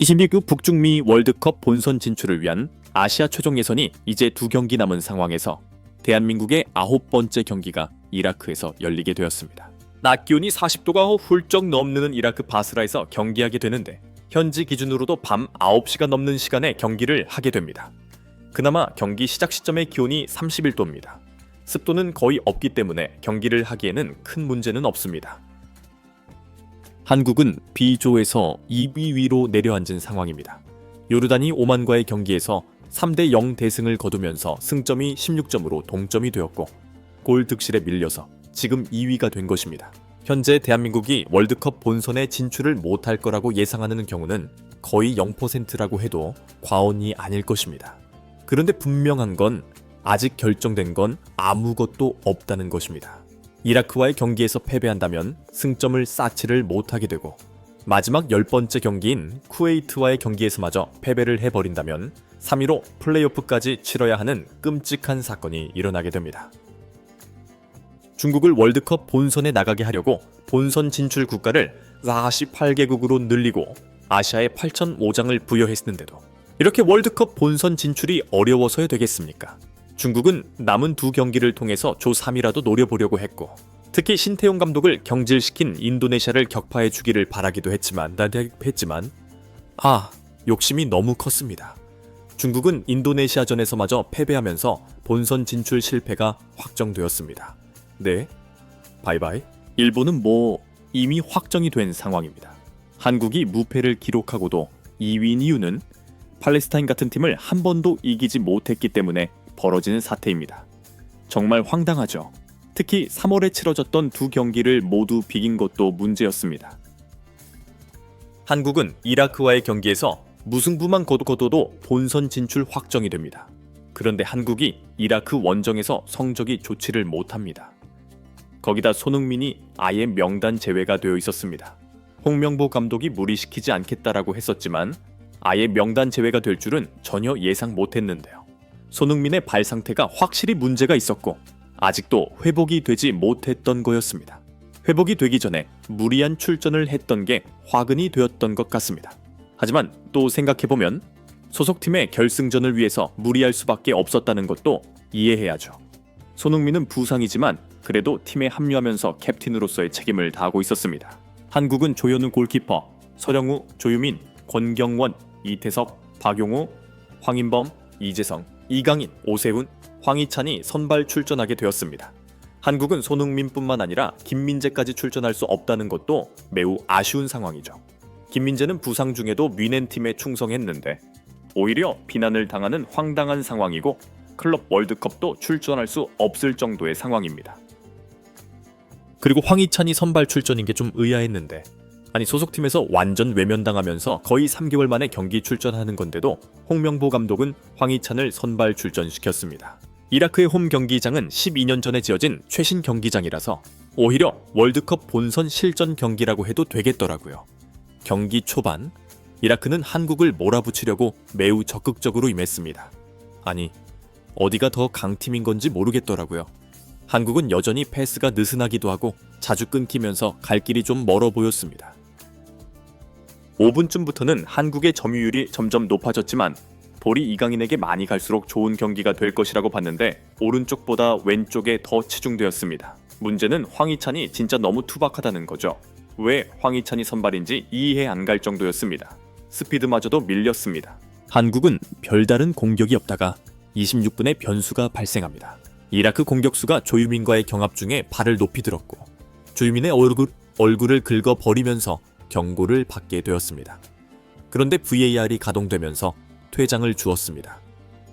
22구 북중미 월드컵 본선 진출을 위한 아시아 최종 예선이 이제 2경기 남은 상황에서 대한민국의 9번째 경기가 이라크에서 열리게 되었습니다. 낮 기온이 40도가 훌쩍 넘는 이라크 바스라에서 경기하게 되는데 현지 기준으로도 밤 9시가 넘는 시간에 경기를 하게 됩니다. 그나마 경기 시작 시점의 기온이 31도입니다. 습도는 거의 없기 때문에 경기를 하기에는 큰 문제는 없습니다. 한국은 B조에서 2위 위로 내려앉은 상황입니다. 요르단이 오만과의 경기에서 3대0 대승을 거두면서 승점이 16점으로 동점이 되었고 골 득실에 밀려서 지금 2위가 된 것입니다. 현재 대한민국이 월드컵 본선에 진출을 못할 거라고 예상하는 경우는 거의 0%라고 해도 과언이 아닐 것입니다. 그런데 분명한 건 아직 결정된 건 아무것도 없다는 것입니다. 이라크와의 경기에서 패배한다면 승점을 쌓지를 못하게 되고 마지막 10번째 경기인 쿠웨이트와의 경기에서마저 패배를 해버린다면 3위로 플레이오프까지 치러야 하는 끔찍한 사건이 일어나게 됩니다. 중국을 월드컵 본선에 나가게 하려고 본선 진출 국가를 48개국으로 늘리고 아시아에 8,005장을 부여했는데도 이렇게 월드컵 본선 진출이 어려워서야 되겠습니까? 중국은 남은 2경기를 통해서 조 3이라도 노려보려고 했고 특히 신태용 감독을 경질시킨 인도네시아를 격파해 주기를 바라기도 했지만 욕심이 너무 컸습니다. 중국은 인도네시아전에서마저 패배하면서 본선 진출 실패가 확정되었습니다. 네, 바이바이. 일본은 이미 확정이 된 상황입니다. 한국이 무패를 기록하고도 2위인 이유는 팔레스타인 같은 팀을 한 번도 이기지 못했기 때문에 벌어지는 사태입니다. 정말 황당하죠. 특히 3월에 치러졌던 2경기를 모두 비긴 것도 문제였습니다. 한국은 이라크와의 경기에서 무승부만 거둬도 본선 진출 확정이 됩니다. 그런데 한국이 이라크 원정에서 성적이 좋지를 못합니다. 거기다 손흥민이 아예 명단 제외가 되어 있었습니다. 홍명보 감독이 무리시키지 않겠다라고 했었지만 아예 명단 제외가 될 줄은 전혀 예상 못했는데요. 손흥민의 발 상태가 확실히 문제가 있었고 아직도 회복이 되지 못했던 거였습니다. 회복이 되기 전에 무리한 출전을 했던 게 화근이 되었던 것 같습니다. 하지만 또 생각해보면 소속팀의 결승전을 위해서 무리할 수밖에 없었다는 것도 이해해야죠. 손흥민은 부상이지만 그래도 팀에 합류하면서 캡틴으로서의 책임을 다하고 있었습니다. 한국은 조현우 골키퍼, 서령우, 조유민, 권경원, 이태석, 박용우, 황인범, 이재성, 이강인, 오세훈, 황희찬이 선발 출전하게 되었습니다. 한국은 손흥민뿐만 아니라 김민재까지 출전할 수 없다는 것도 매우 아쉬운 상황이죠. 김민재는 부상 중에도 뮌헨팀에 충성했는데 오히려 비난을 당하는 황당한 상황이고 클럽 월드컵도 출전할 수 없을 정도의 상황입니다. 그리고 황희찬이 선발 출전인 게 좀 의아했는데 아니 소속팀에서 완전 외면당하면서 거의 3개월 만에 경기 출전하는 건데도 홍명보 감독은 황희찬을 선발 출전시켰습니다. 이라크의 홈 경기장은 12년 전에 지어진 최신 경기장이라서 오히려 월드컵 본선 실전 경기라고 해도 되겠더라고요. 경기 초반 이라크는 한국을 몰아붙이려고 매우 적극적으로 임했습니다. 아니 어디가 더 강팀인 건지 모르겠더라고요. 한국은 여전히 패스가 느슨하기도 하고 자주 끊기면서 갈 길이 좀 멀어 보였습니다. 5분쯤부터는 한국의 점유율이 점점 높아졌지만 볼이 이강인에게 많이 갈수록 좋은 경기가 될 것이라고 봤는데 오른쪽보다 왼쪽에 더 치중되었습니다. 문제는 황희찬이 진짜 너무 투박하다는 거죠. 왜 황희찬이 선발인지 이해 안 갈 정도였습니다. 스피드마저도 밀렸습니다. 한국은 별다른 공격이 없다가 26분에 변수가 발생합니다. 이라크 공격수가 조유민과의 경합 중에 발을 높이 들었고 조유민의 얼굴을 긁어버리면서 경고를 받게 되었습니다. 그런데 VAR이 가동되면서 퇴장을 주었습니다.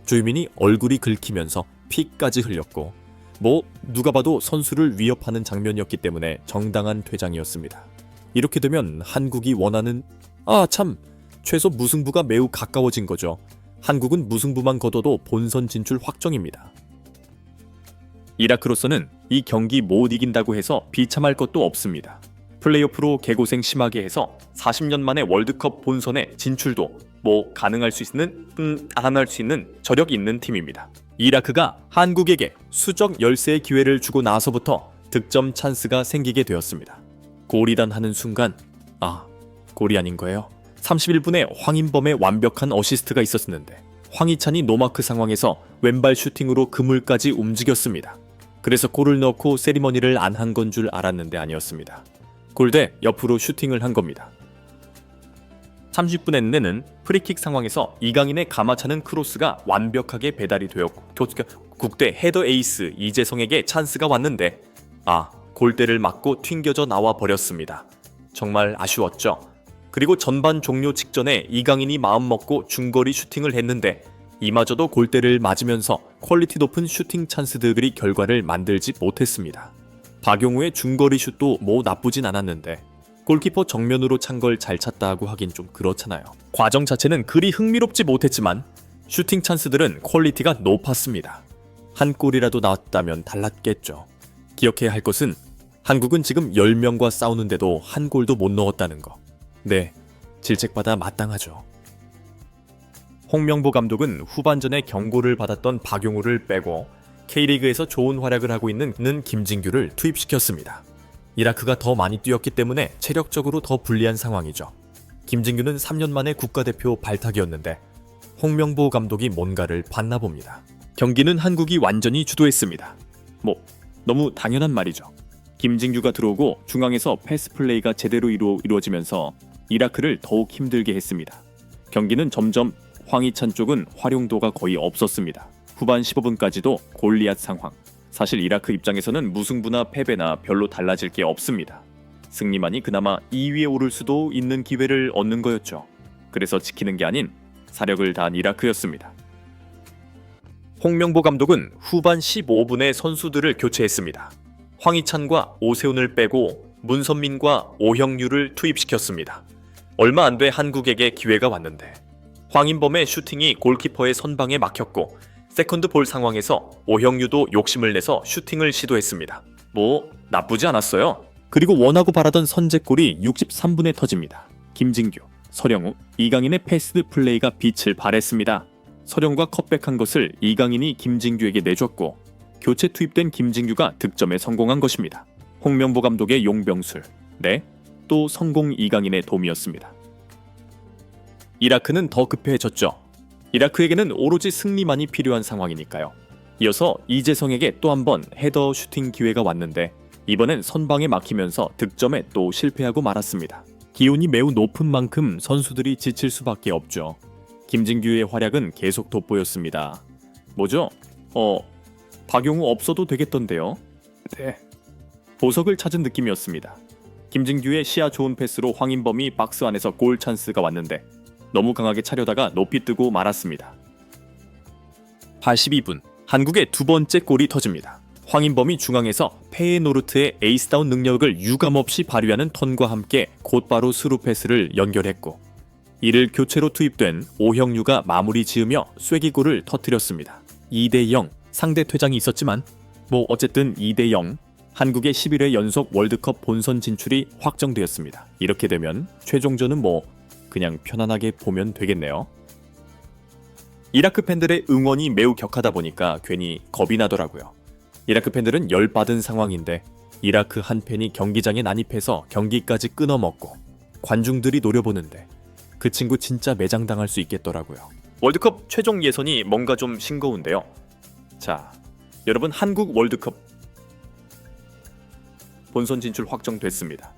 조유민이 얼굴이 긁히면서 피까지 흘렸고 누가 봐도 선수를 위협하는 장면이었기 때문에 정당한 퇴장이었습니다. 이렇게 되면 한국이 원하는 최소 무승부가 매우 가까워진 거죠. 한국은 무승부만 거둬도 본선 진출 확정입니다. 이라크로서는 이 경기 못 이긴다고 해서 비참할 것도 없습니다. 플레이오프로 개고생 심하게 해서 40년 만에 월드컵 본선에 진출도 가능할 수 있는 안 할 수 있는 저력이 있는 팀입니다. 이라크가 한국에게 수적 열세의 기회를 주고 나서부터 득점 찬스가 생기게 되었습니다. 골이단 하는 순간 골이 아닌 거예요. 31분에 황인범의 완벽한 어시스트가 있었는데 황희찬이 노마크 상황에서 왼발 슈팅으로 그물까지 움직였습니다. 그래서 골을 넣고 세리머니를 안 한 건 줄 알았는데 아니었습니다. 골대 옆으로 슈팅을 한 겁니다. 30분에 내는 프리킥 상황에서 이강인의 감아차는 크로스가 완벽하게 배달이 되었고 국대 헤더 에이스 이재성에게 찬스가 왔는데 골대를 맞고 튕겨져 나와 버렸습니다. 정말 아쉬웠죠. 그리고 전반 종료 직전에 이강인이 마음먹고 중거리 슈팅을 했는데 이마저도 골대를 맞으면서 퀄리티 높은 슈팅 찬스들이 결과를 만들지 못했습니다. 박용우의 중거리 슛도 뭐 나쁘진 않았는데 골키퍼 정면으로 찬 걸 잘 찼다고 하긴 좀 그렇잖아요. 과정 자체는 그리 흥미롭지 못했지만 슈팅 찬스들은 퀄리티가 높았습니다. 한 골이라도 나왔다면 달랐겠죠. 기억해야 할 것은 한국은 지금 10명과 싸우는데도 한 골도 못 넣었다는 거. 네, 질책받아 마땅하죠. 홍명보 감독은 후반전에 경고를 받았던 박용우를 빼고 K리그에서 좋은 활약을 하고 있는 김진규를 투입시켰습니다. 이라크가 더 많이 뛰었기 때문에 체력적으로 더 불리한 상황이죠. 김진규는 3년 만에 국가대표 발탁이었는데 홍명보 감독이 뭔가를 봤나 봅니다. 경기는 한국이 완전히 주도했습니다. 너무 당연한 말이죠. 김진규가 들어오고 중앙에서 패스 플레이가 제대로 이루어지면서 이라크를 더욱 힘들게 했습니다. 경기는 점점 황희찬 쪽은 활용도가 거의 없었습니다. 후반 15분까지도 골리앗 상황. 사실 이라크 입장에서는 무승부나 패배나 별로 달라질 게 없습니다. 승리만이 그나마 2위에 오를 수도 있는 기회를 얻는 거였죠. 그래서 지키는 게 아닌 사력을 다한 이라크였습니다. 홍명보 감독은 후반 15분에 선수들을 교체했습니다. 황희찬과 오세훈을 빼고 문선민과 오형유를 투입시켰습니다. 얼마 안 돼 한국에게 기회가 왔는데 황인범의 슈팅이 골키퍼의 선방에 막혔고 세컨드 볼 상황에서 오형유도 욕심을 내서 슈팅을 시도했습니다. 나쁘지 않았어요. 그리고 원하고 바라던 선제골이 63분에 터집니다. 김진규, 서령우, 이강인의 패스 플레이가 빛을 발했습니다. 서령우가 컷백한 것을 이강인이 김진규에게 내줬고 교체 투입된 김진규가 득점에 성공한 것입니다. 홍명보 감독의 용병술, 또 성공 이강인의 도움이었습니다. 이라크는 더 급해졌죠. 이라크에게는 오로지 승리만이 필요한 상황이니까요. 이어서 이재성에게 또 한 번 헤더 슈팅 기회가 왔는데 이번엔 선방에 막히면서 득점에 또 실패하고 말았습니다. 기온이 매우 높은 만큼 선수들이 지칠 수밖에 없죠. 김진규의 활약은 계속 돋보였습니다. 뭐죠? 박용우 없어도 되겠던데요? 네. 보석을 찾은 느낌이었습니다. 김진규의 시야 좋은 패스로 황인범이 박스 안에서 골 찬스가 왔는데 너무 강하게 차려다가 높이 뜨고 말았습니다. 82분, 한국의 두 번째 골이 터집니다. 황인범이 중앙에서 페에노르트의 에이스다운 능력을 유감없이 발휘하는 턴과 함께 곧바로 스루 패스를 연결했고 이를 교체로 투입된 오형유가 마무리 지으며 쐐기골을 터뜨렸습니다. 2대0, 상대 퇴장이 있었지만 어쨌든 2대0, 한국의 11회 연속 월드컵 본선 진출이 확정되었습니다. 이렇게 되면 최종전은 그냥 편안하게 보면 되겠네요. 이라크 팬들의 응원이 매우 격하다 보니까 괜히 겁이 나더라고요. 이라크 팬들은 열받은 상황인데 이라크 한 팬이 경기장에 난입해서 경기까지 끊어먹고 관중들이 노려보는데 그 친구 진짜 매장당할 수 있겠더라고요. 월드컵 최종 예선이 뭔가 좀 싱거운데요. 자, 여러분 한국 월드컵 본선 진출 확정됐습니다.